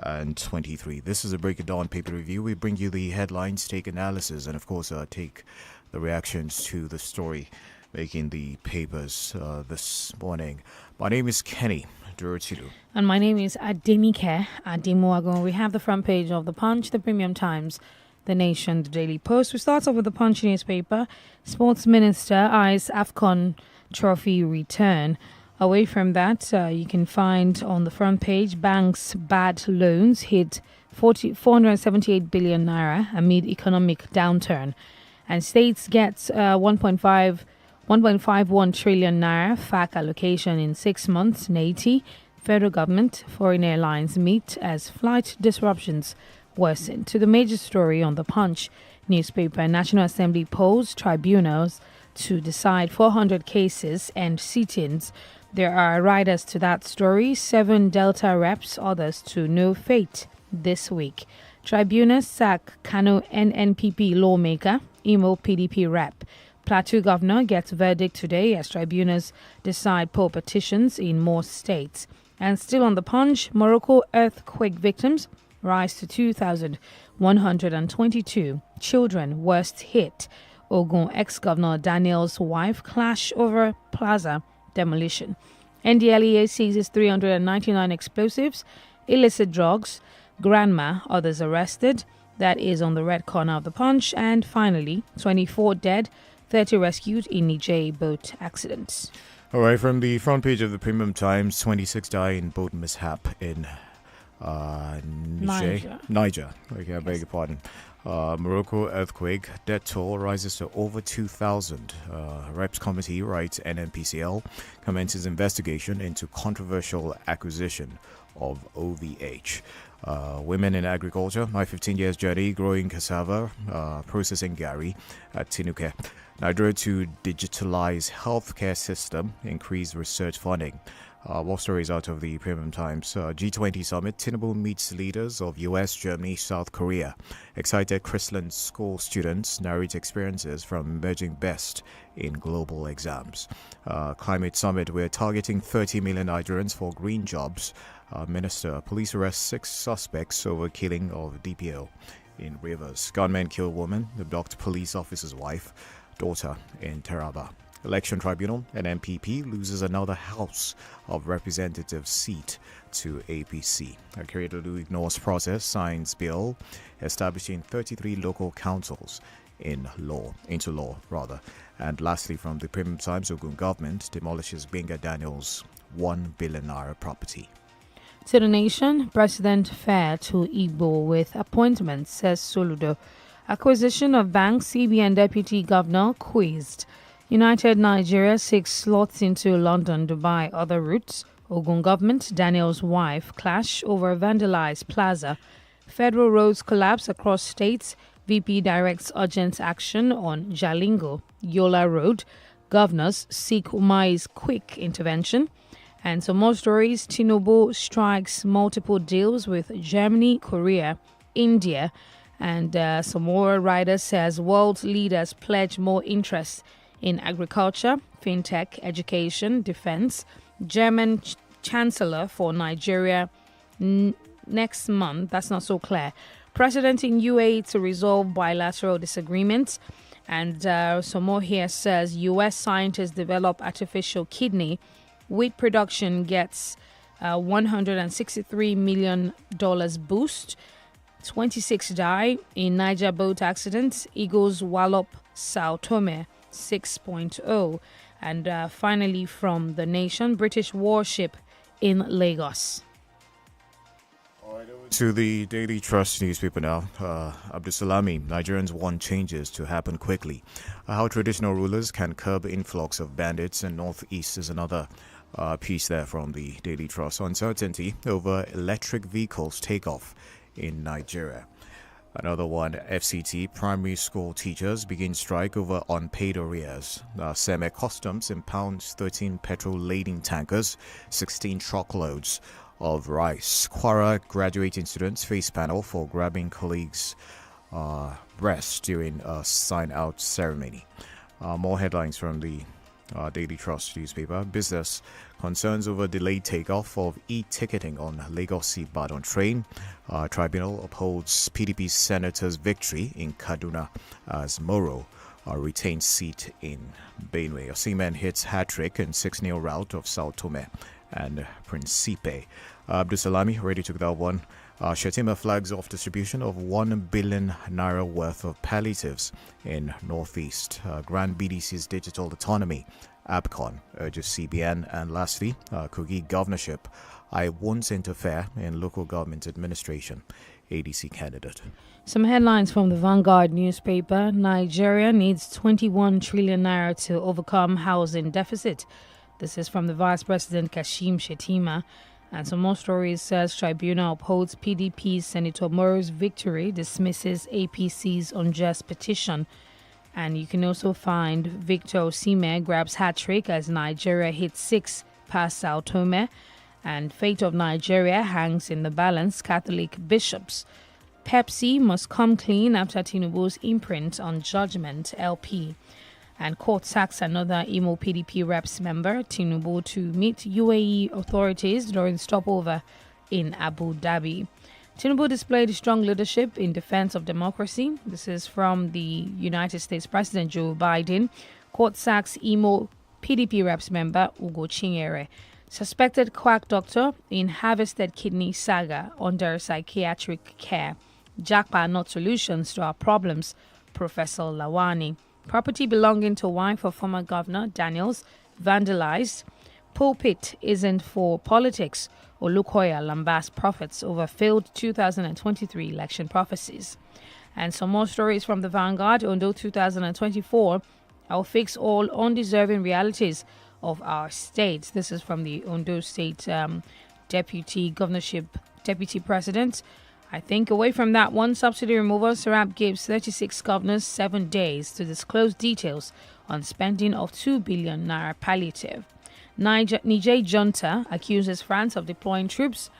2023. This is a Break It Down paper review. We bring you the headlines, take analysis, and of course take the reactions to the story making the papers this morning. My name is Kenny Durutilu. And my name is DENIKE Ademuagon. We have the front page of The Punch, The Premium Times, The Nation, The Daily Post. We start off with The Punch newspaper. Sports Minister eyes AFCON trophy return. Away from that, you can find on the front page, banks' bad loans hit 478 billion naira amid economic downturn. And states get 1.51 trillion naira FAC allocation in 6 months. NATI, federal government, foreign airlines meet as flight disruptions worsen. To the major story on the Punch newspaper, National Assembly polls tribunals to decide 400 cases and sit-ins. There are riders to that story, 7 Delta reps, others to no fate this week. Tribunals sack Kano NNPP lawmaker, Imo PDP rep. Plateau governor gets verdict today as tribunals decide poll petitions in more states. And still on the Punch, Morocco earthquake victims rise to 2,122. Children worst hit. Ogun ex-governor Daniel's wife clash over plaza demolition. NDLEA seizes 399 explosives, illicit drugs, grandma, others arrested. That is on the red corner of the Punch. And finally, 24 dead, 30 rescued in Niger boat accidents. All right, from the front page of the Premium Times, 26 die in boat mishap in Niger. Okay, I beg your pardon. Morocco earthquake, death toll rises to over 2,000. Reps Committee writes NNPCL commences investigation into controversial acquisition of OVH. Women in agriculture, my 15 years journey growing cassava, processing gari at Tinuke. Nigeria to digitalize healthcare system, increase research funding. What stories out of the Premium Times? G20 summit, Tinubu meets leaders of US, Germany, South Korea. Excited Chrisland school students narrate experiences from emerging best in global exams. Climate summit, we're targeting 30 million Nigerians for green jobs. Minister, police arrest 6 suspects over killing of DPO in Rivers. Gunmen kill woman, abduct police officer's wife, daughter in Taraba. Election Tribunal, and MPP loses another House of Representatives seat to APC. Akeredolu ignores process, signs bill establishing 33 local councils into law. And lastly, from the Premium Times, Ogun government demolishes Benga Daniels' 1 billion naira property. To the Nation, President fair to Igbo with appointments, says Soludo. Acquisition of bank, CBN Deputy Governor quizzed. United Nigeria 6 slots into London, Dubai, other routes. Ogun government, Daniel's wife, clash over vandalized plaza. Federal roads collapse across states. VP directs urgent action on Jalingo, Yola Road. Governors seek Umai's quick intervention. And some more stories. Tinubu strikes multiple deals with Germany, Korea, India. And some more riders says world leaders pledge more interest in agriculture, fintech, education, defense. German chancellor for Nigeria next month. That's not so clear. President in UAE to resolve bilateral disagreements. And some more here says U.S. scientists develop artificial kidney. Wheat production gets $163 million boost. 26 die in Niger boat accident. Eagles wallop Sao Tome 6.0. And finally, from The Nation, British warship in Lagos. All right, over to the Daily Trust newspaper now. Abdusalami, Nigerians want changes to happen quickly. How traditional rulers can curb influx of bandits in Northeast is another piece there from the Daily Trust. Uncertainty over electric vehicles takeoff in Nigeria. Another one, FCT, primary school teachers begin strike over unpaid arrears. Seme Customs impounds 13 petrol-laden tankers, 16 truckloads of rice. Kwara graduating students face panel for grabbing colleagues' breasts during a sign-out ceremony. More headlines from the Daily Trust newspaper. Business concerns over delayed takeoff of e-ticketing on Lagos-Ibadan train. Tribunal upholds PDP senator's victory in Kaduna as Moro retains seat in Benue. Osimhen hits hat-trick in 6-0 rout of Sao Tome and Principe. Abdusalami already took that one. Shetima flags off distribution of 1 billion naira worth of palliatives in Northeast. Grand BDC's digital autonomy. ABCON urges CBN. And lastly, Kogi governorship. I won't interfere in local government administration. ADC candidate. Some headlines from the Vanguard newspaper. Nigeria needs 21 trillion naira to overcome housing deficit. This is from the Vice President Kashim Shettima. And some more stories says Tribunal upholds PDP Senator Moro's victory, dismisses APC's unjust petition. And you can also find Victor Osimhen grabs hat-trick as Nigeria hits 6 past Sao Tome. And fate of Nigeria hangs in the balance. Catholic bishops. Pepsi must come clean after Tinubu's imprint on judgment, LP. And court sacks another Imo PDP reps member, Tinubu, to meet UAE authorities during stopover in Abu Dhabi. Tinubu displayed strong leadership in defense of democracy. This is from the United States President Joe Biden. Court sacks Imo PDP reps member Ugo Chinyere. Suspected quack doctor in harvested kidney saga under psychiatric care. Jackpot not solutions to our problems, Professor Lawani. Property belonging to wife of former governor Daniels vandalized. Pulpit isn't for politics. Olukoya lambast prophets over failed 2023 election prophecies. And some more stories from the Vanguard. Ondo 2024, I'll fix all undeserving realities of our state. This is from the Ondo State Deputy Governorship Deputy President. I think away from that one, subsidy removal, Sarab gives 36 governors 7 days to disclose details on spending of 2 billion naira palliative. Niger junta accuses France of deploying troops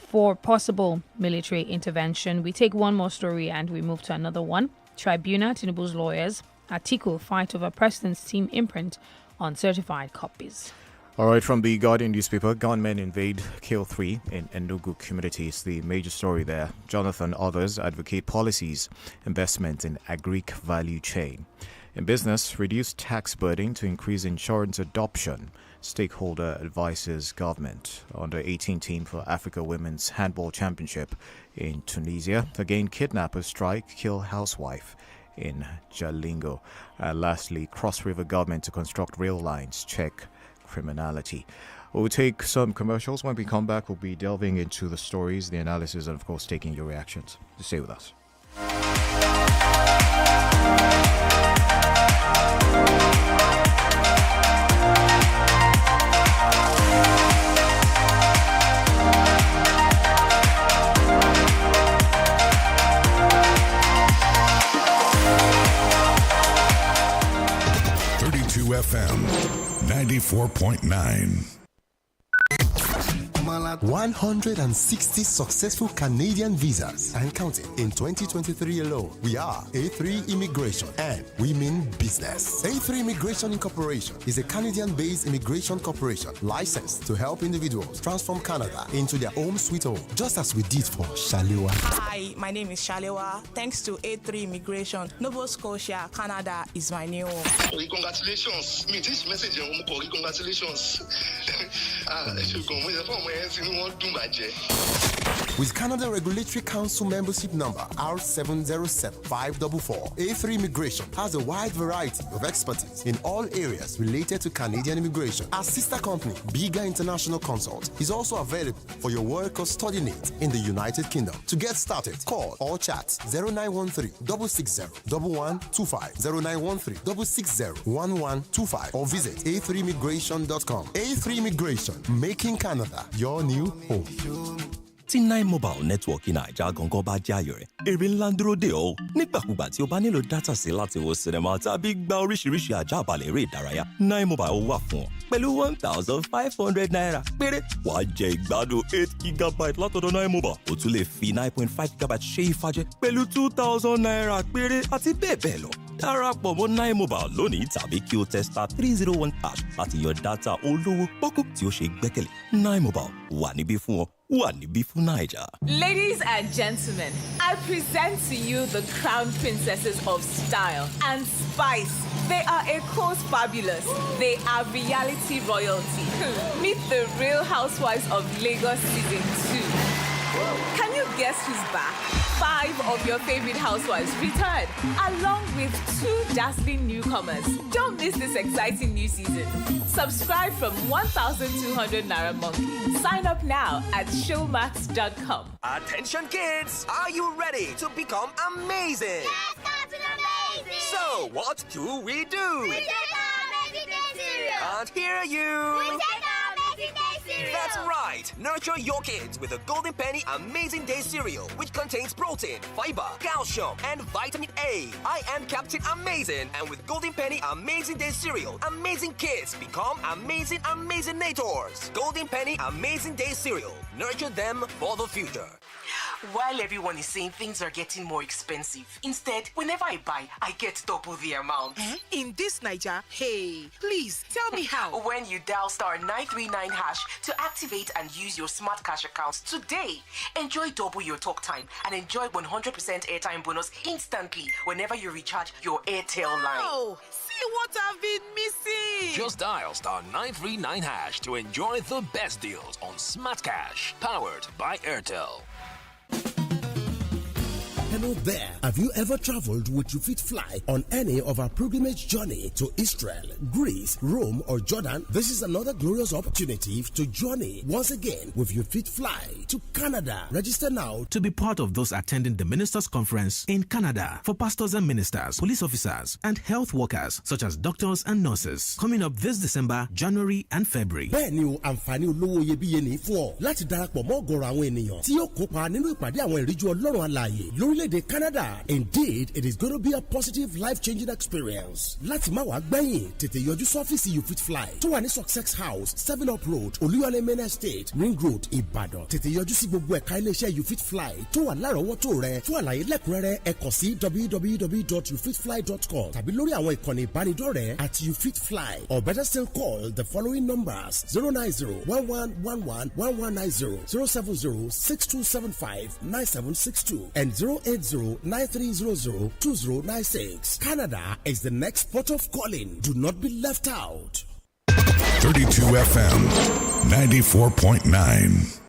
for possible military intervention. We take one more story and we move to another one. Tribunal, Tinubu's lawyers, Atiku fight over president's team imprint on certified copies. All right, from the Guardian newspaper, gunmen invade, kill 3 in Enugu community is the major story there. Jonathan, others advocate policies, investment in agric value chain. In business, reduce tax burden to increase insurance adoption. Stakeholder advises government. Under 18 team for Africa Women's Handball Championship in Tunisia. Again, kidnappers strike, kill housewife in Jalingo. Lastly, Cross River government to construct rail lines, check criminality. We'll take some commercials. When we come back, we'll be delving into the stories, the analysis, and of course taking your reactions. Just stay with us. FM 94.9. 160 successful Canadian visas and counting in 2023 alone. We are A3 Immigration and we mean business. A3 Immigration Incorporation is a Canadian-based immigration corporation licensed to help individuals transform Canada into their home sweet home, just as we did for Shalewa. Hi, my name is Shalewa. Thanks to A3 Immigration, Nova Scotia, Canada is my new home. Congratulations. Me, this message, congratulations. With Canada Regulatory Council membership number R707544, A3 Immigration has a wide variety of expertise in all areas related to Canadian immigration. Our sister company, Bigger International Consult, is also available for your work or study needs in the United Kingdom. To get started, call or chat 0913-660-1125, 0913-660-1125, or visit a3immigration.com. A3 Immigration, making Canada your new home. tí 9 mobile network Naija gangan bá jẹ́ ayọ̀ rẹ̀ èrè ńlá ń dúró dè ọ́ nígbàkúgbà tí o bá nílò dátà sí láti wo sinimá tàbí gba oríṣiríṣi àjàbalẹ̀ eré ìdárayá 9 mobile wà fún ọ pẹ̀lú 1,500 naira péré wàá jẹ ìgbádùn 8 gigabyte látọ̀dọ̀ 9 mobile o tún lè fi 9.5 gigabyte ṣe ìfàjẹ pẹ̀lú 2,000 naira péré àti bẹ́ẹ̀ bẹ́ẹ̀ lọ darapọ̀ mọ́ 9 mobile lónìí tàbí kí o tẹ star 301 hash láti yan dátà olówó pọ́kú tí ó ṣe gbẹ́kẹ̀lé. 9 mobile wà níbí fún ọ, wà níbí fún Naija. Ladies and gentlemen, I present to you the crown princesses of style and spice. They are a course fabulous. They are reality royalty. Meet the Real Housewives of Lagos season 2. Can you guess who's back? 5 of your favorite housewives return, along with 2 dazzling newcomers. Don't miss this exciting new season. Subscribe from 1,200 Naira monthly. Sign up now at showmax.com. Attention kids, are you ready to become amazing? Yes, Captain Amazing! So, what do? We take our Amazing Day cereal! Can't hear you! We take our Amazing Day cereal! That's right! Nurture your kids with the Golden Penny Amazing Day cereal, which contains protein, fiber, calcium, and vitamin A. I am Captain Amazing, and with Golden Penny Amazing Day cereal, amazing kids become amazing-nators. Golden Penny Amazing Day cereal. Nurture them for the future. While everyone is saying things are getting more expensive, instead, whenever I buy, I get double the amount. In this Niger, hey, please tell me how. When you dial star 939 hash to activate and use your smart cash account today, enjoy double your talk time and enjoy 100% airtime bonus instantly whenever you recharge your INT'L line. Oh, see what I've been missing. Just dial star 939 hash to enjoy the best deals on Smart Cash, powered by INT'L. Hello there. Have you ever traveled with YouFitFly on any of our pilgrimage journey to Israel, Greece, Rome, or Jordan? This is another glorious opportunity to journey once again with YouFitFly to Canada. Register now to be part of those attending the Ministers' Conference in Canada for pastors and ministers, police officers, and health workers such as doctors and nurses. Coming up this December, January, and February. Bẹ́ẹ̀ni o, àǹfààní olówó iyebíye ní fún ọ láti darapọ̀ mọ́ ọ̀gọ̀rọ̀ àwọn ènìyàn tí yóò kópa nínú ìpàdé àwọn ìríjú Ọlọ́run alààyè lórílẹ̀-èdè Canada. Indeed, it is going to be a positive, life-changing experience. Láti má wàá gbẹ̀yìn, tètè yọjú sọ́fíìsì YouFitFly tó wà ní Success House, 7 Up Road, Olúyọ̀lé Main Estate, Ring Road, Ìbàdàn. Tètè yọjú sí gbogbo ẹ̀ka iléeṣẹ́ YouFitFly tó wà lárọ̀ọ́wọ́tó rẹ. Fún àlàyé lẹ́kùnrẹ́rẹ́ ẹ kàn sí www.youfitfly.com tàbí lórí àwọn ìkànnì ìbánidọ́rẹ̀ẹ́ at YouFitFly, or better still call the following numbers: 090-1111-1190, 070-6275-9762, and 080-9300-2096. Canada is the next port of calling. Do not be left out. 32 FM 94.9.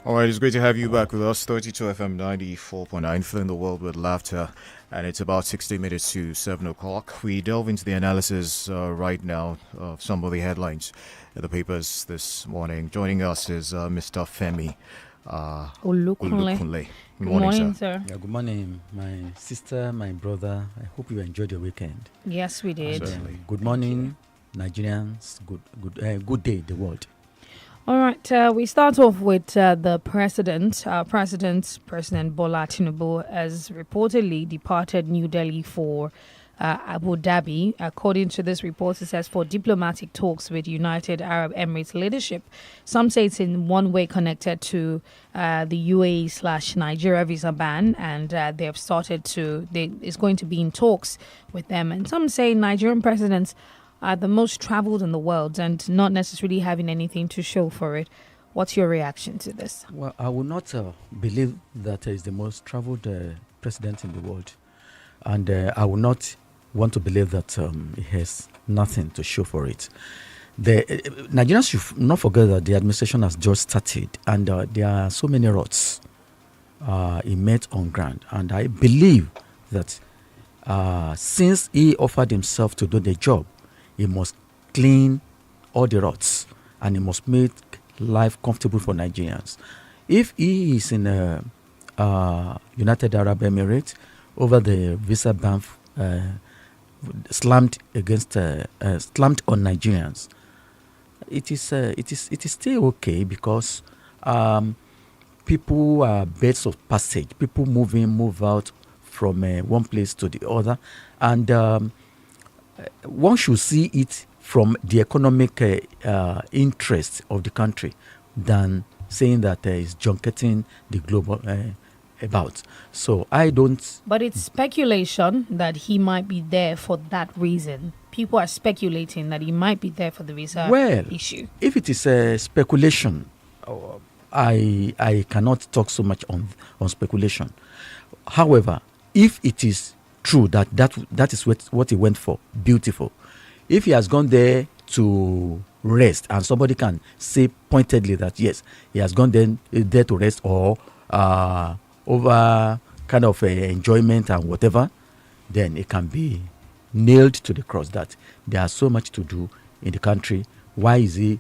All right, it's great to have you back with us. 32 FM 94.9, filling the world with laughter. And it's about 60 minutes to 7 o'clock. We delve into the analysis right now of some of the headlines in the papers this morning. Joining us is Mr. Femi Olukunle. Good morning, sir. Yeah, good morning, my sister, my brother. I hope you enjoyed your weekend. Yes, we did. Good morning, Nigerians. Good day, the world. All right, we start off with the president. President Bola Tinubu has reportedly departed New Delhi for Abu Dhabi. According to this report, it says for diplomatic talks with United Arab Emirates leadership. Some say it's in one way connected to the UAE/Nigeria visa ban, and they have started to. It's going to be in talks with them. And some say Nigerian presidents are the most traveled in the world and not necessarily having anything to show for it. What's your reaction to this? Well, I will not believe that he's the most traveled president in the world. And I will not want to believe that he has nothing to show for it. Nigerians should not forget that the administration has just started, and there are so many routes he met on ground. And I believe that since he offered himself to do the job, he must clean all the roads and he must make life comfortable for Nigerians. If he is in United Arab Emirates over the visa ban slammed on Nigerians, it is still okay because people are birds of passage. People move in, move out from one place to the other, and one should see it from the economic interest of the country than saying that it's junketing the global about. So I don't. But it's speculation that he might be there for that reason. People are speculating that he might be there for the visa issue. If it is a speculation, I cannot talk so much on speculation. However, if it is true that is what he went for, beautiful. If he has gone there to rest, and somebody can say pointedly that yes, he has gone there to rest, or over kind of enjoyment and whatever, then it can be nailed to the cross that there is so much to do in the country. Why is he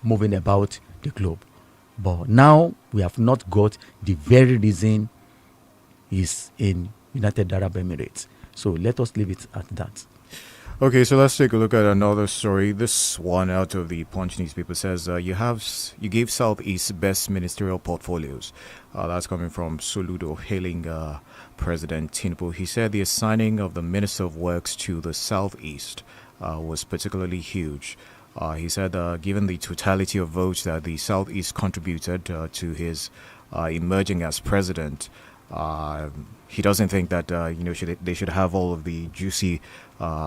moving about the globe? But now we have not got the very reason he's in United Arab Emirates. So let us leave it at that. Okay, so let's take a look at another story. This one out of the Punch newspaper says you gave Southeast best ministerial portfolios. That's coming from Soludo, hailing President Tinubu. He said the assigning of the Minister of Works to the Southeast was particularly huge. He said, given the totality of votes that the Southeast contributed to his emerging as president, he doesn't think that they should have all of the juicy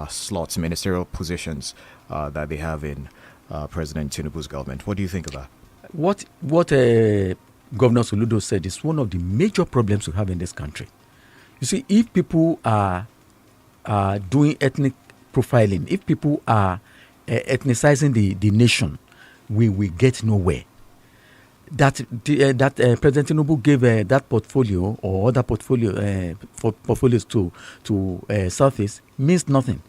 slots, ministerial positions that they have in President Tinubu's government. What do you think of that? What Governor Soludo said is one of the major problems we have in this country. You see, if people are doing ethnic profiling, if people are ethnicizing the nation, we will get nowhere. That President Tinubu gave that portfolio or other portfolios to Southeast means nothing.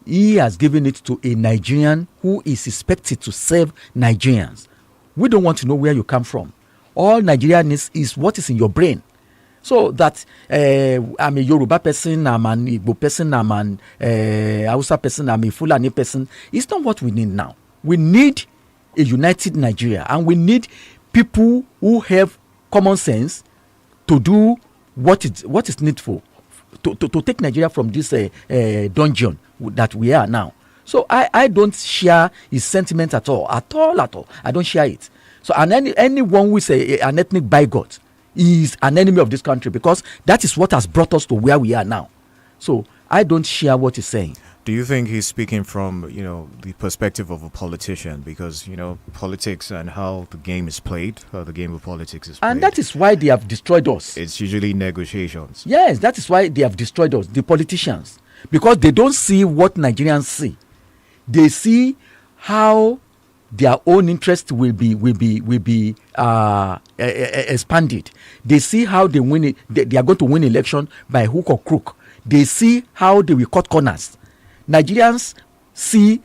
He has given it to a Nigerian who is expected to serve Nigerians. We don't want to know where you come from. All Nigeria needs is what is in your brain. So that I'm a Yoruba person, I'm an Igbo person, I'm an Hausa person, I'm a Fulani person. It's not what we need now. We need a united Nigeria, and we need people who have common sense to do what is needful to take Nigeria from this dungeon that we are now. So I don't share his sentiment at all. I don't share it. So anyone who is an ethnic bigot is an enemy of this country, because that is what has brought us to where we are now. So I don't share what he's saying. Do you think he's speaking from, the perspective of a politician? Because, politics and how the game is played, how the game of politics is played. And that is why they have destroyed us. It's usually negotiations. Yes, that is why they have destroyed us, the politicians. Because they don't see what Nigerians see. They see how their own interest will be expanded. They see how they win it. They are going to win election by hook or crook. They see how they will cut corners. Nigerians see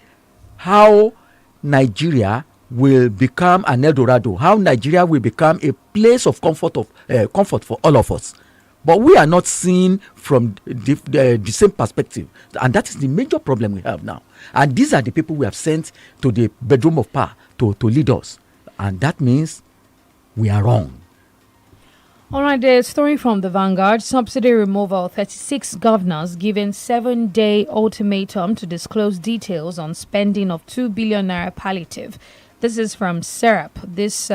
how Nigeria will become an El Dorado, how Nigeria will become a place of comfort for all of us. But we are not seeing from the same perspective. And that is the major problem we have now. And these are the people we have sent to the bedroom of power to lead us. And that means we are wrong. All right, the story from the Vanguard. Subsidy removal. 36 governors given 7-day ultimatum to disclose details on spending of 2 billion naira palliative. This is from SERAP. This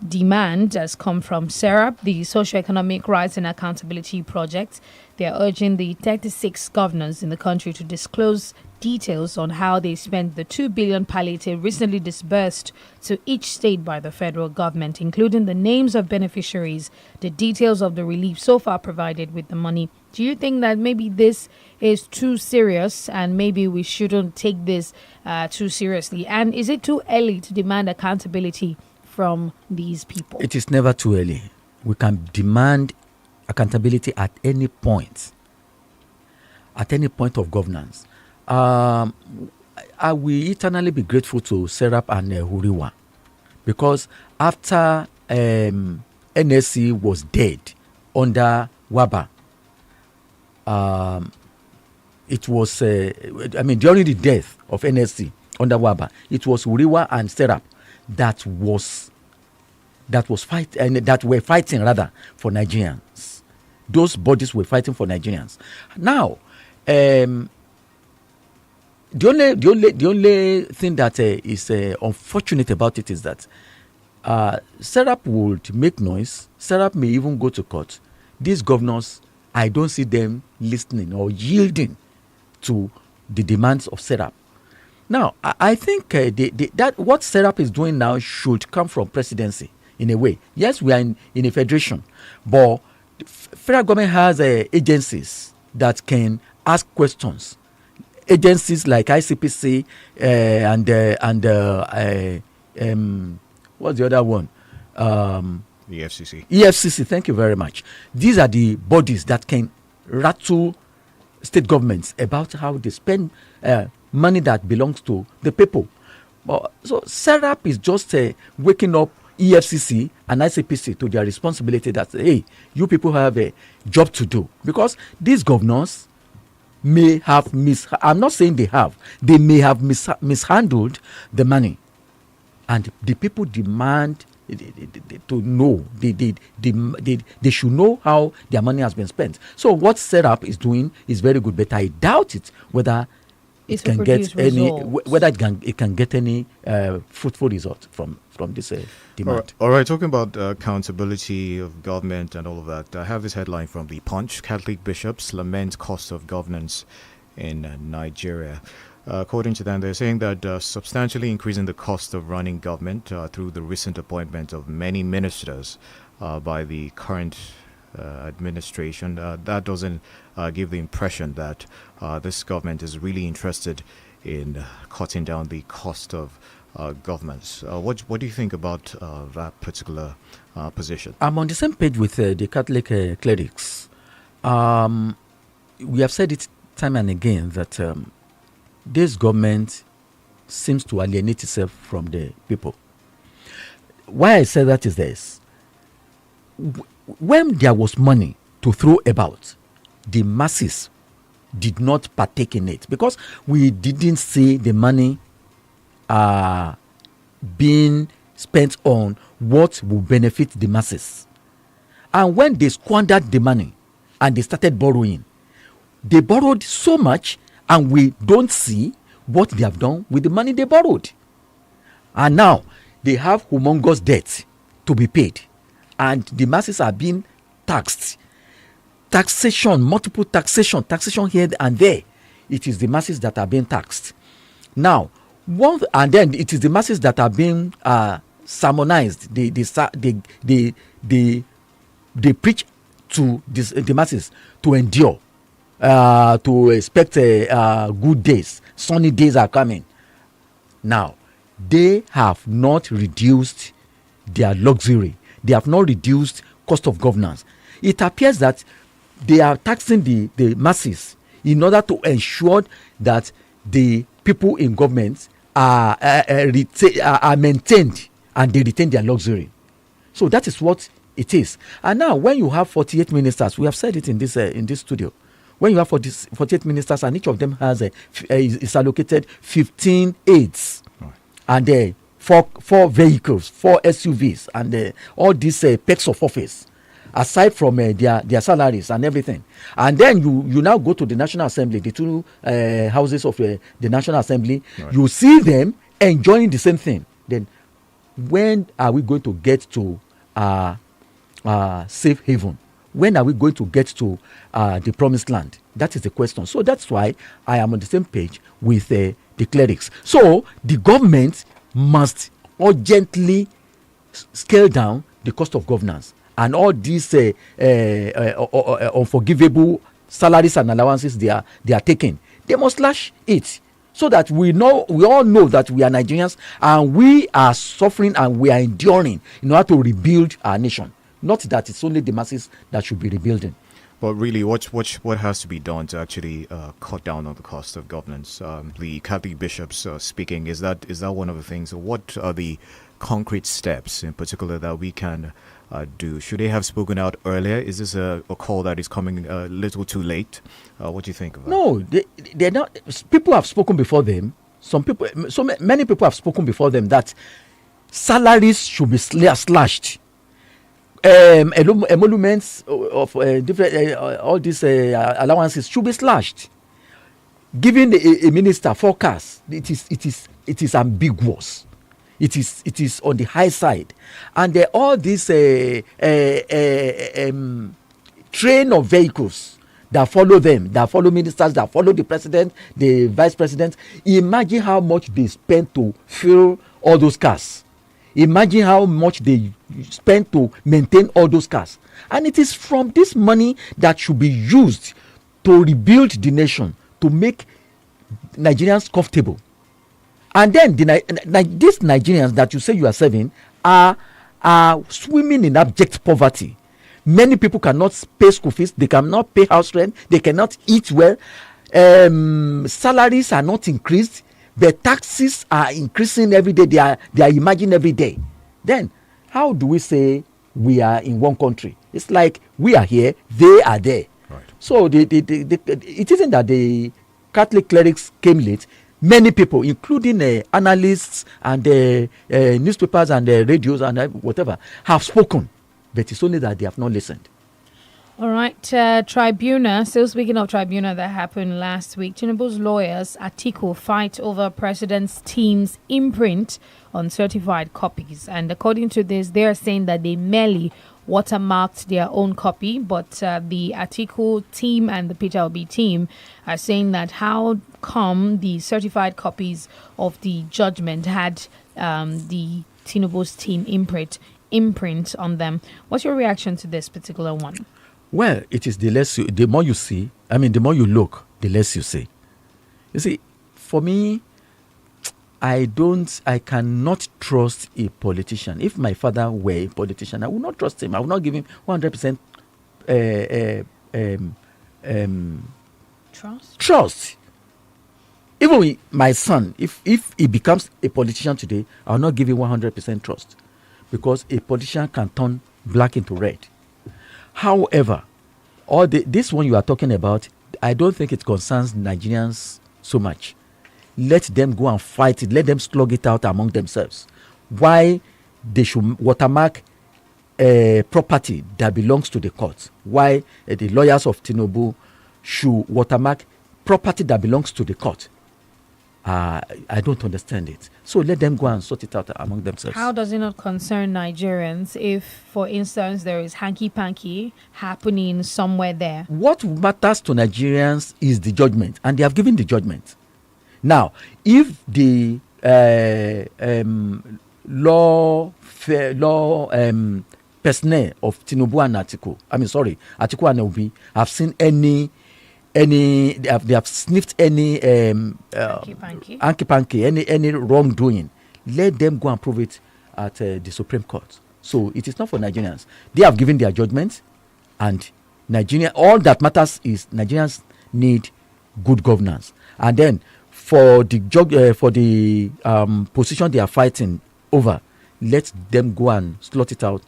demand has come from SERAP, the Socioeconomic Rights and Accountability Project. They are urging the 36 governors in the country to disclose details on how they spent the 2 billion palliative recently disbursed to each state by the federal government, including the names of beneficiaries, the details of the relief so far provided with the money. Do you think that maybe this is too serious and maybe we shouldn't take this too seriously? And is it too early to demand accountability from these people? It is never too early. We can demand accountability at any point of governance. I will eternally be grateful to Serap and Huriwa, because after NSC was dead under Waba, it was during the death of NSC under Waba, it was Huriwa and Serap that was that was that were fighting rather for Nigerians. Those bodies were fighting for Nigerians. Now, the only thing that is unfortunate about it is that Serap would make noise. Serap may even go to court. These governors, I don't see them listening or yielding to the demands of Serap. Now, I think that what Serap is doing now should come from presidency in a way. Yes, we are in a federation, but the federal government has agencies that can ask questions. Agencies like ICPC and what's the other one? The FCC. EFCC, thank you very much. These are the bodies that can rattle state governments about how they spend money that belongs to the people. So Serap is just waking up EFCC and ICPC to their responsibility that, hey, you people have a job to do. Because these governors may have I'm not saying they may have mishandled the money. And the people demand to know, they should know how their money has been spent. So what Serap is doing is very good, but I doubt it whether it can get any fruitful result from this demand. All right, talking about accountability of government and all of that, I have this headline from the Punch: Catholic bishops lament cost of governance in Nigeria. According to them, they're saying that substantially increasing the cost of running government through the recent appointment of many ministers by the current administration, that doesn't give the impression that this government is really interested in cutting down the cost of governments. What do you think about that particular position? I'm on the same page with the Catholic clerics. We have said it time and again that this government seems to alienate itself from the people. Why I say that is this. When there was money to throw about, the masses did not partake in it because we didn't see the money being spent on what will benefit the masses. And when they squandered the money and they started borrowing, they borrowed so much and we don't see what they have done with the money they borrowed. And now they have humongous debt to be paid. And the masses are being taxed. Taxation, multiple taxation here and there. It is the masses that are being taxed. Now, and then it is the masses that are being sermonized. They preach to the masses to endure. To expect good days. Sunny days are coming. Now, they have not reduced their luxury. They have not reduced cost of governance. It appears that they are taxing the masses in order to ensure that the people in government are maintained and they retain their luxury. So that is what it is. And now, when you have 48 ministers, we have said it in this studio. When you have 48 ministers and each of them has is allocated 15 aides, right, and four vehicles, 4 SUVs, and all these perks of office, aside from their salaries and everything. And then you now go to the National Assembly, the two houses of the National Assembly, right, you see them enjoying the same thing. Then when are we going to get to safe haven? When are we going to get to the promised land? That is the question. So that's why I am on the same page with the clerics. So the government must urgently scale down the cost of governance, and all these unforgivable salaries and allowances they are taking. They must slash it so that we all know that we are Nigerians and we are suffering and we are enduring in order to rebuild our nation. Not that it's only the masses that should be rebuilding. But really, what has to be done to actually cut down on the cost of governance? The Catholic bishops speaking, is that one of the things? What are the concrete steps in particular that we can do? Should they have spoken out earlier? Is this a call that is coming a little too late? What do you think of that? No, they're not. People have spoken before them. Many people have spoken before them that salaries should be slashed. Emoluments of different all these allowances should be slashed. Giving a minister forecast, it is ambiguous. It is on the high side, and all these train of vehicles that follow them, that follow ministers, that follow the president, the vice president. Imagine how much they spend to fill all those cars. Imagine how much they spend to maintain all those cars. And it is from this money that should be used to rebuild the nation, to make Nigerians comfortable. And then these Nigerians that you say you are serving are swimming in abject poverty. Many people cannot pay school fees, they cannot pay house rent, they cannot eat well. Salaries are not increased, but taxes are increasing every day. They are emerging every day. Then how do we say we are in one country? It's like we are here, they are there. Right. So it isn't that the Catholic clerics came late. Many people, including analysts and newspapers and radios and whatever, have spoken, but it's only that they have not listened. All right, tribunal. Still speaking of tribunal that happened last week, Tinubu's lawyers, INT'L, fight over president's team's imprint on certified copies. And according to this, they are saying that they merely watermarked their own copy, but the INT'L team and the Peter Obi team are saying that how come the certified copies of the judgment had the Tinubu's team imprint on them. What's your reaction to this particular one? Well, it is the more you see, the more you look, the less you see. You see, for me, I cannot trust a politician. If my father were a politician, I would not trust him. I would not give him 100% trust. Even with my son, if he becomes a politician today, I will not give him 100% trust, because a politician can turn black into red. However, this one you are talking about, I don't think it concerns Nigerians so much. Let them go and fight it. Let them slug it out among themselves. Why they should watermark property that belongs to the court? Why the lawyers of Tinubu should watermark property that belongs to the court? I don't understand it. So let them go and sort it out among themselves. How does it not concern Nigerians if, for instance, there is hanky-panky happening somewhere there? What matters to Nigerians is the judgment, and they have given the judgment. Now, if the law personnel of Tinubu and INT'L and Obi have seen they have sniffed any hanky-panky, any wrongdoing, let them go and prove it at the Supreme Court. So it is not for Nigerians. They have given their judgment, and all that matters is Nigerians need good governance. And then for the position they are fighting over, let them go and slug it out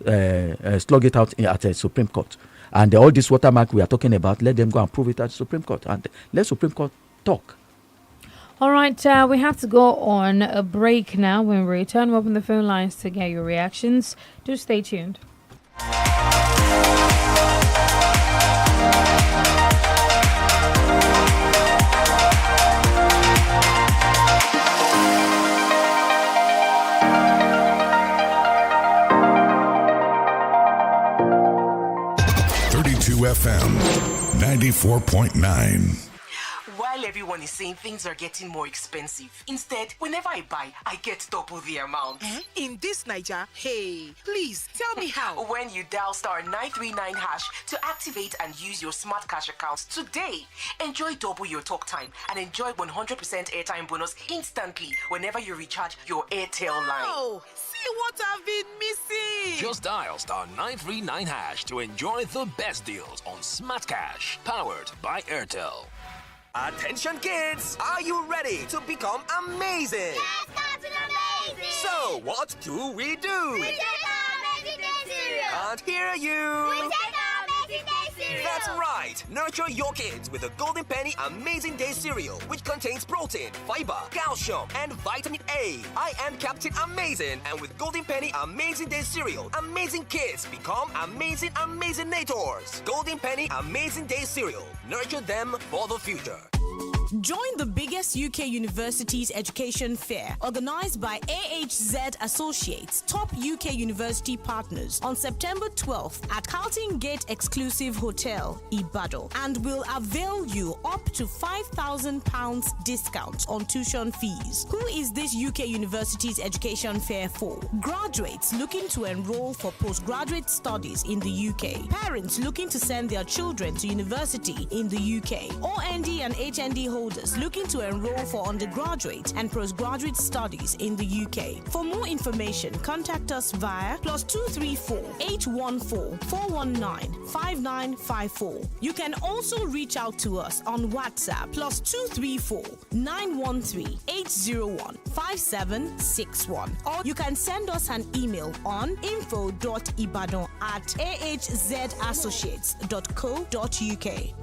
at the Supreme Court. And all this watermark we are talking about, let them go and prove it at the Supreme Court. And let Supreme Court talk. All right, we have to go on a break now. When we return, we'll open the phone lines to get your reactions. Do stay tuned. 32 FM 94.9. While everyone is saying things are getting more expensive, instead, whenever I buy, I get double the amount. In this Niger, hey, please tell me how. When you dial *939# to activate and use your smart cash account today, enjoy double your talk time and enjoy 100% airtime bonus instantly whenever you recharge your INT'L line. Oh, see what I've been missing. Just dial *939# to enjoy the best deals on Smart Cash, powered by INT'L. Attention kids, are you ready to become amazing? Yes, Captain Amazing! So, what do? We take our Amazing Day cereal! Can't hear you! We take our Amazing Day cereal! cereal. That's right. Nurture your kids with the Golden Penny Amazing Day cereal, which contains protein, fiber, calcium, and vitamin A. I am Captain Amazing, and with Golden Penny Amazing Day cereal, amazing kids become amazing-nators. Golden Penny Amazing Day cereal. Nurture them for the future. Join the biggest UK universities education fair organized by AHZ Associates, top UK university partners, on September 12th at Carlton Gate Exclusive Hotel, Ibadan, and will avail you up to £5,000 discount on tuition fees. Who is this UK universities education fair for? Graduates looking to enroll for postgraduate studies in the UK, parents looking to send their children to university in the UK, OND and HND holders looking to enroll for undergraduate and postgraduate studies in the UK. For more information, contact us via +234 814 419 5954. You can also reach out to us on WhatsApp +234 913 801 5761, or you can send us an email on info.ibadan@ahzassociates.co.uk.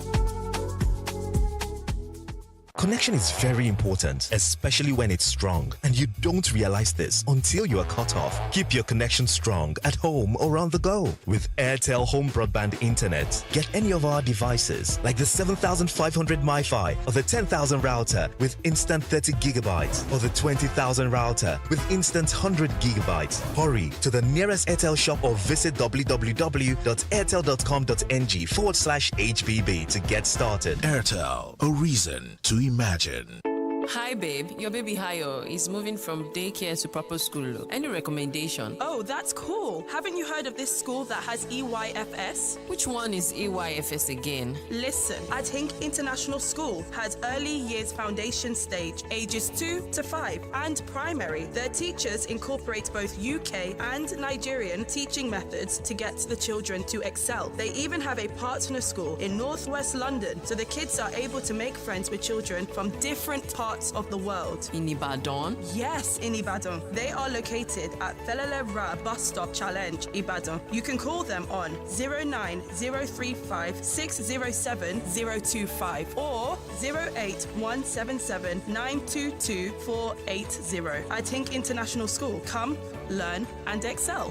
Connection is very important, especially when it's strong, and you don't realize this until you are cut off. Keep your connection strong at home or on the go with INT'L Home Broadband Internet. Get any of our devices like the 7500 MiFi or the 10,000 router with instant 30 gigabytes or the 20,000 router with instant 100 gigabytes. Hurry to the nearest INT'L shop or visit www.airtel.com.ng/HBB to get started. INT'L, a reason to imagine. Hi, babe. Your baby Hayo is moving from daycare to proper school. Any recommendation? Oh, that's cool. Haven't you heard of this school that has EYFS? Which one is EYFS again? Listen, I think International School has early years foundation stage, ages 2 to 5, and primary. Their teachers incorporate both UK and Nigerian teaching methods to get the children to excel. They even have a partner school in Northwest London, so the kids are able to make friends with children from different parts of the world. In Ibadan? Yes, in Ibadan. They are located at Felele Ra Bus Stop Challenge, Ibadan. You can call them on 09035 607 025 or 08177 922 480. I think International School. Come, learn, and excel.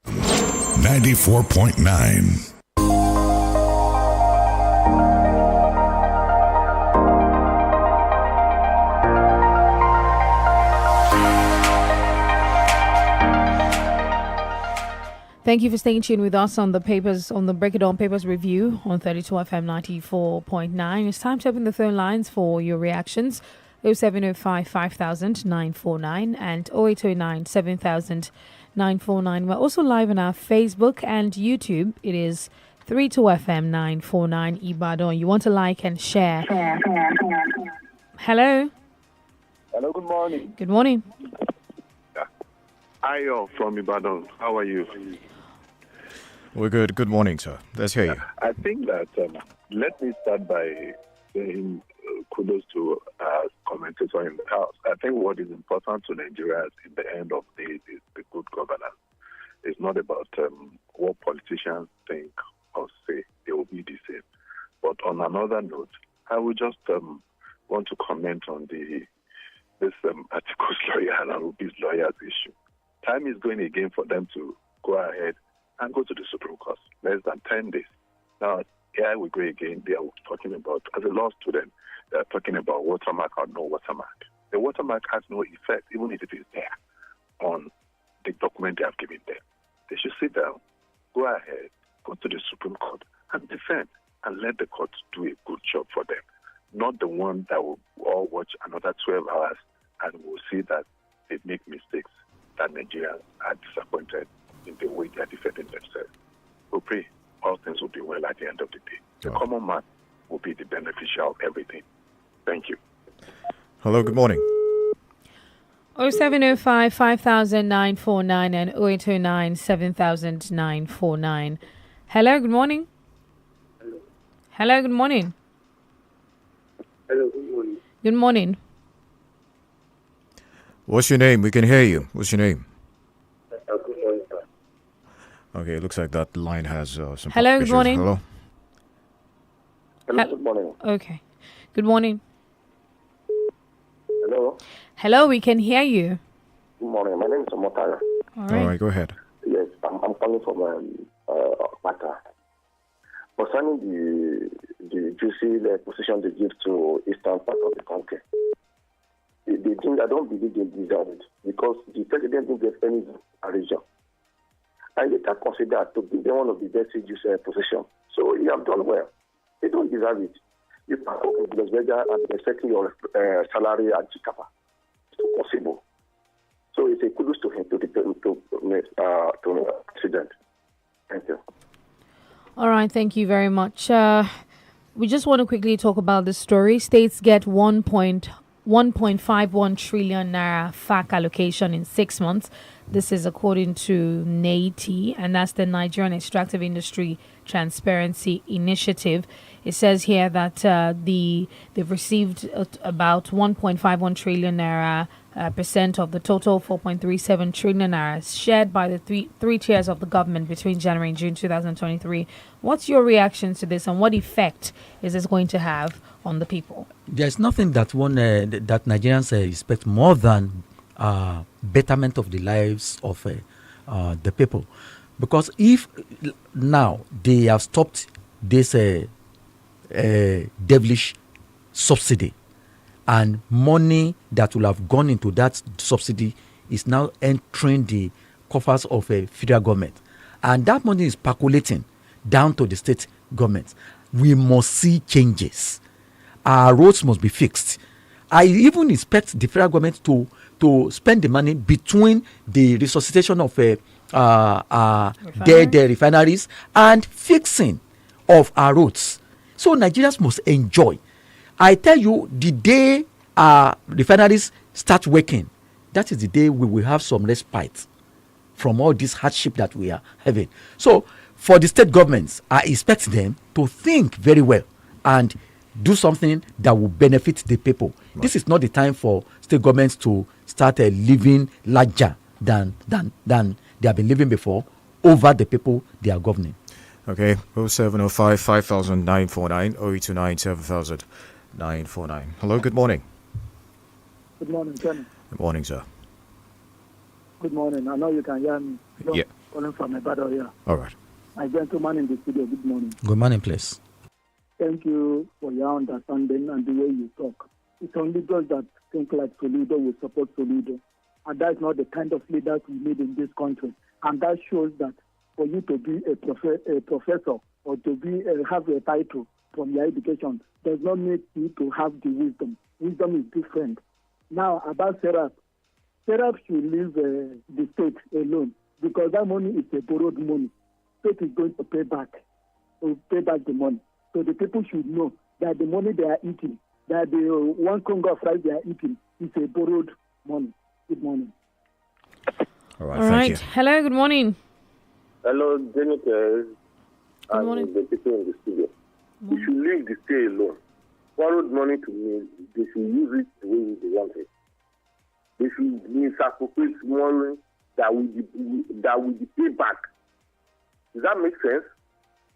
94.9. Thank you for staying tuned with us on the Break It On Papers review on 32 FM 94.9. It's time to open the phone lines for your reactions. 0705 5000 949 and 0809 7000 949. We're also live on our Facebook and YouTube. It is 32 FM 949 Ibadan. You want to like and share. Hello. Hello, good morning. Good morning. Ayo from Ibadan. How are you? We're good. Good morning, sir. Let's hear you. I think that let me start by saying kudos to commentator in the house. I think what is important to Nigerians in the end of the day is the good governance. It's not about what politicians think or say. They will be the same. But on another note, I would just want to comment on this article's lawyer and Arubi's lawyer's issue. Time is going again for them to go ahead and go to the Supreme Court. Less than 10 days. Now, here we go again. They are talking about, as a law student, they are talking about watermark or no watermark. The watermark has no effect, even if it is there, on the document they have given them. They should sit down, go ahead, go to the Supreme Court, and defend, and let the court do a good job for them. Not the one that will all watch another 12 hours and will see that they make mistakes, that Nigerians are disappointed in the way they are defending themselves. We pray all things will be well at the end of the day. The common man will be the beneficiary of everything. Thank you. Hello, good morning. 0705 5000 949 and 0809 7000 949. Hello, good morning. Hello, good morning. Hello, good morning. Good morning. What's your name? We can hear you. What's your name? Good morning, sir. Okay, it looks like that line has some Hello, good issues. morning. Hello. Hello, good morning. Okay. Good morning. Hello. Hello, we can hear you. Good morning. My name is Omotara. All right. Go ahead. Yes, I'm calling from Mata. Concerning the juicy position they give to eastern part of the country, the thing I don't believe they deserve it because the president didn't get any region. And they can consider to be one of the best juicy position. So you have done well. They don't deserve it. You can work in Bundesliga and expecting your salary at Chikapa. It's possible. So it's a kudos to him, to the president. Thank you. All right, thank you very much. We just want to quickly talk about this story. States get 1.51 trillion naira FAC allocation in 6 months. This is according to NEITI, and that's the Nigerian Extractive Industry Transparency Initiative. It says here that they've received about 1.51 trillion naira percent of the total 4.37 trillion naira shared by the three tiers of the government between January and June 2023. What's your reaction to this, and what effect is this going to have on the people? There's nothing that that Nigerians expect more than betterment of the lives of the people, because if now they have stopped this devilish subsidy, and money that will have gone into that subsidy is now entering the coffers of a federal government, and that money is percolating down to the state government, we must see changes. Our roads must be fixed. I even expect the federal government to spend the money between the resuscitation of dead refineries and fixing of our roads. So Nigerians must enjoy. I tell you, the day our refineries start working, that is the day we will have some respite from all this hardship that we are having. So for the state governments, I expect them to think very well and do something that will benefit the people. Right. This is not the time for state governments to start living larger than they have been living before over the people they are governing. Okay, 0705 5949 0829 7949. Hello, good morning. Good morning, Kenny. Good morning, sir. Good morning. I know you can hear me. Yeah. Calling from my battle here. All right. My gentleman in the studio, good morning. Good morning, please. Thank you for your understanding and the way you talk. It's only those that think like Soludo will support Soludo. And that's not the kind of leaders we need in this country. And that shows that for you to be a professor or to be have a title from your education does not make you to have the wisdom. Wisdom is different. Now, about Serap. Serap should leave the state alone because that money is a borrowed money. State is going to pay back the money. So the people should know that the money they are eating, that the 1 congo of rice they are eating is a borrowed money. Good morning. All right, thank you. Hello, good morning. Hello, DENIKE and the people in the studio. We should leave the state alone. Borrowed money to me, they should use it the way they want it. They should misappropriate money that will be paid back. Does that make sense?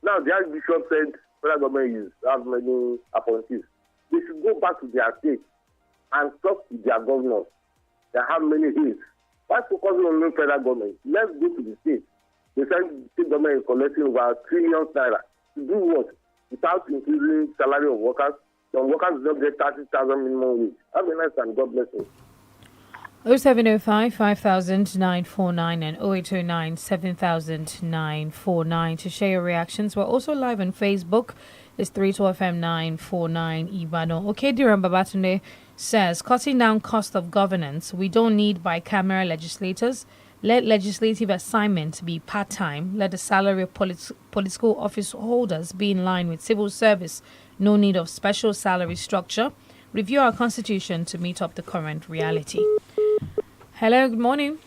Now, the Archbishop said federal government have many appointees. They should go back to their state and talk to their governors that have many aides. Why focusing on the federal government? Let's go to the state. The state government is collecting over trillions naira. To do what? Without increasing salary of workers. Some workers don't get 30,000 minimum wage. Have a nice time. God bless you. 0705 5949 and 0809 7949 to share your reactions. We're also live on Facebook. It's 32FM 949 Ibano. Okay, Diram Babatunde says, cutting down cost of governance. We don't need bicameral legislators. Let legislative assignments be part-time. Let the salary of political office holders be in line with civil service. No need of special salary structure. Review our constitution to meet up the current reality. Hello, good morning.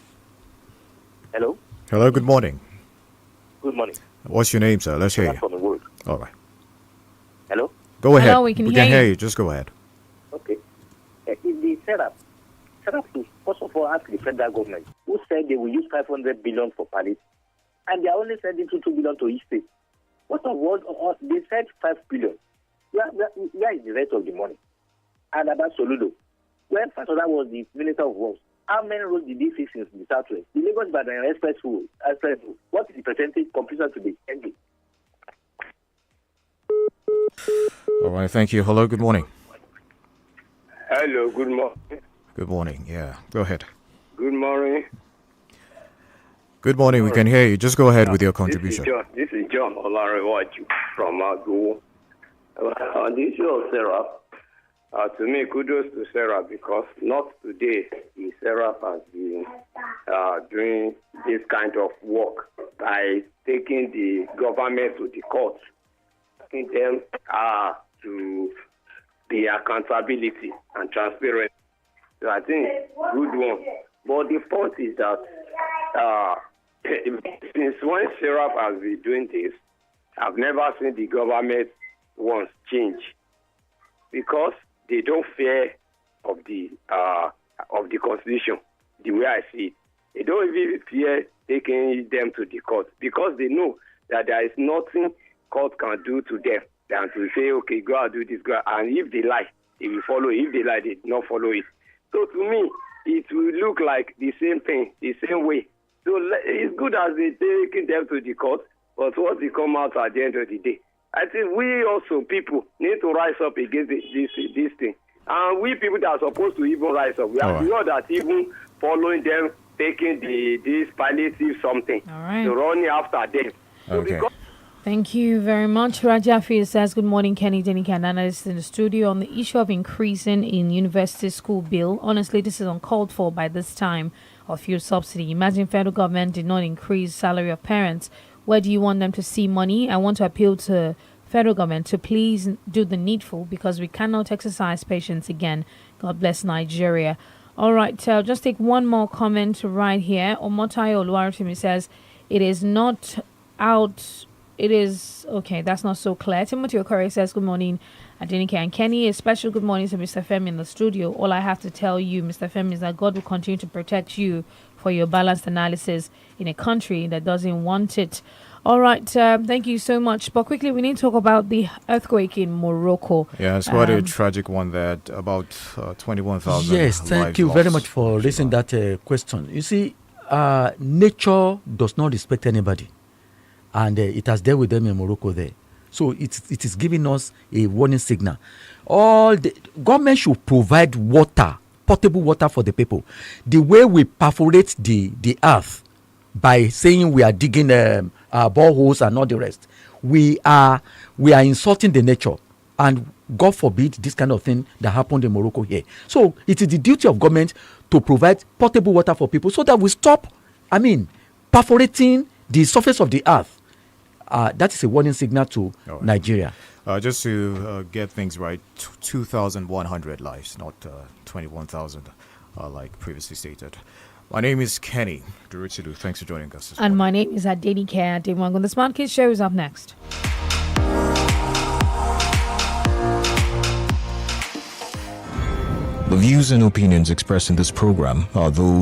Hello. Hello, good morning. Good morning. What's your name, sir? Let's hear you. On the word. All right. Hello. Go ahead. Hello, we can hear you. Just go ahead. Okay. In the setup should first of all ask the federal government who said they will use 500 billion for palliative. and they are only sending 2 billion to each state. What of us? They sent 5 billion. Where is the rest of the money? And about Soludo, when Fasoda was the Minister of Works, how many roads did he fix in the Southwest? The Lagos-Ibadan Expressway. What is the percentage completion to be ending? All right, thank you. Hello, good morning. Hello, good morning. Good morning. Yeah, go ahead. Good morning. Good morning. We can hear you. Just go ahead with your contribution. This is John Olarewaju from Agbo. On the issue of Sarah, to me, kudos to Sarah, because not today is Sarah has been doing this kind of work by taking the government to the courts, taking them to the accountability and transparency. So I think good one. But the point is that since when Sarah has been doing this, I've never seen the government once change, because they don't fear of the constitution. The way I see it, they don't even fear taking them to the court, because they know that there is nothing court can do to them than to say, okay, go and do this, go, and if they lie, they will follow. If they lie, they do not follow it. So to me, it will look like the same thing, the same way. So it's good as they taking them to the court, but what they come out at the end of the day, I think we also, people, need to rise up against this thing. And we people that are supposed to even rise up, we are not that even following them, taking this palliative something, to run after them. Okay. Thank you very much. Rajafi says, good morning, Kenny, DENIKE, and analysts in the studio. On the issue of increasing in university school bill, honestly, this is uncalled for by this time of fuel subsidy. Imagine federal government did not increase salary of parents. Where do you want them to see money? I want to appeal to federal government to please do the needful, because we cannot exercise patience again. God bless Nigeria. All right, I'll just take one more comment right here. Omotayo Oluwarotimi says, it is not out... It is okay. That's not so clear. Timothy Okore says, good morning, DENIKE and Kenny. A special good morning to Mr. Femi in the studio. All I have to tell you, Mr. Femi, is that God will continue to protect you for your balanced analysis in a country that doesn't want it. All right. Thank you so much. But quickly, we need to talk about the earthquake in Morocco. Yeah, it's quite a tragic one, that about 21,000 Yes, thank you very much for raising that question. You see, nature does not respect anybody. And it has dealt with them in Morocco there. So it is giving us a warning signal. All the government should provide water, potable water for the people. The way we perforate the earth by saying we are digging boreholes and all the rest, we are insulting the nature. And God forbid this kind of thing that happened in Morocco here. So it is the duty of government to provide potable water for people, so that we stop, perforating the surface of the earth. That is a warning signal to Nigeria. Just to get things right, 2,100 lives, not 21,000, like previously stated. My name is Kenny Durutilu. Thanks for joining us. And my name is DENIKE Adewangun. The Smart Kids Show is up next. The views and opinions expressed in this program are those